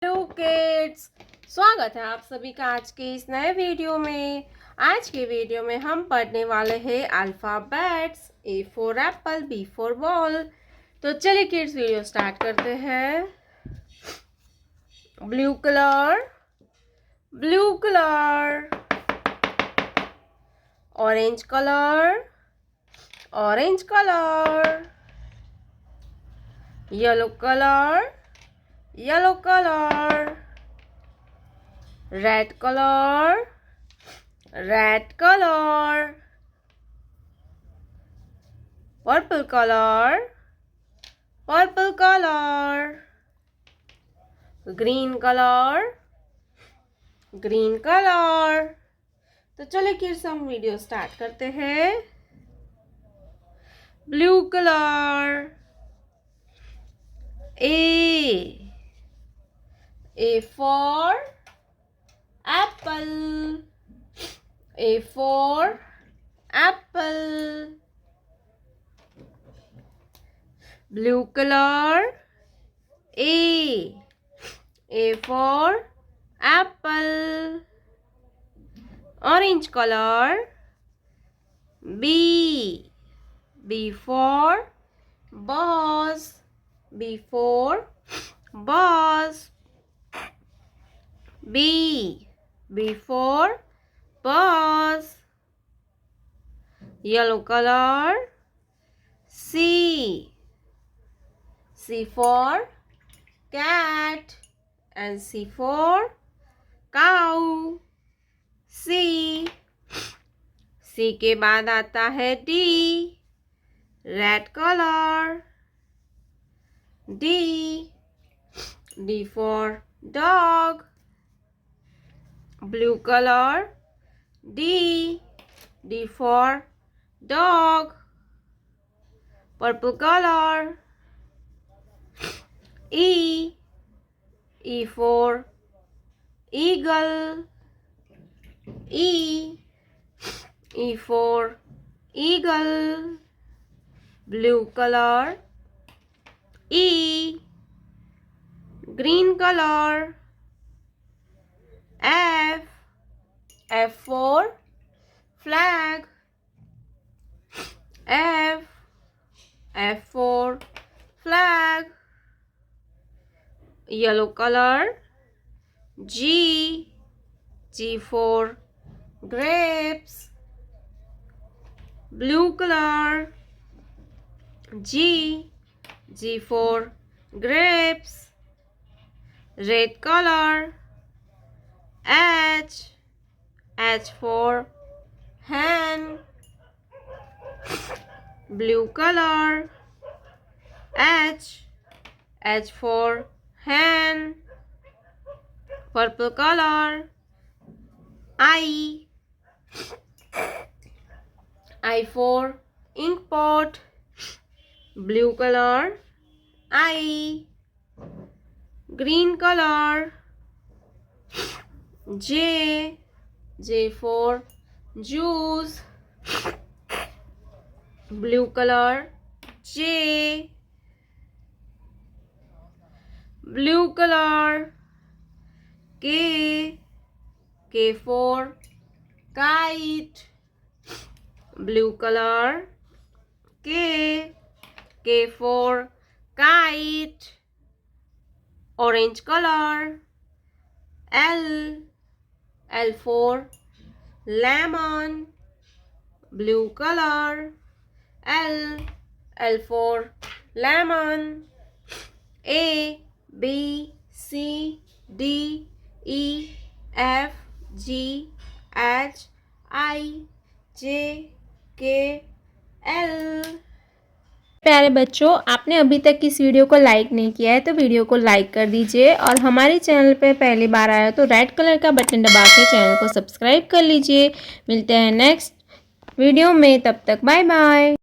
Hello kids, स्वागत है आप सभी का आज के इस नए वीडियो में। आज के वीडियो में हम पढ़ने वाले हैं alphabets. A for apple, B for ball. तो चलिए किड्स वीडियो स्टार्ट करते हैं। Blue colour, blue colour. Orange colour, orange colour. Yellow colour, yellow color. Red color, red color. Purple color, purple color. Green color, green color. तो चलिए kids हम video start करते हैं। Blue colour. A for apple. A for apple. Blue color. A for apple. Orange color. B for boss. B for boss. B for bus. Yellow color. C for cat and C for cow. C के बाद आता है D, red colour. D for dog. Blue color. D for dog. Purple color. E for eagle. E for eagle. Blue color. Green color. F for flag. F for flag. Yellow color. G for grapes. Blue color. G for grapes. Red color. H for hen. Blue color. H for hen. Purple color. I for ink pot. Blue color. Green color. J for juice. Blue color. J. Blue color. K for kite. Blue color. K for kite. Orange color. L for lemon. Blue color. L for lemon. A, B, C, D, E, F, G, H, I, J, K, L। प्यारे बच्चों, आपने अभी तक इस video को like नहीं किया है तो वीडियो को लाइक कर दीजिए और हमारे चैनल पे पहली बार आया तो रेड कलर का बटन दबा के चैनल को सब्सक्राइब कर लीजिए। मिलते हैं नेक्स्ट वीडियो में, तब तक बाय बाय।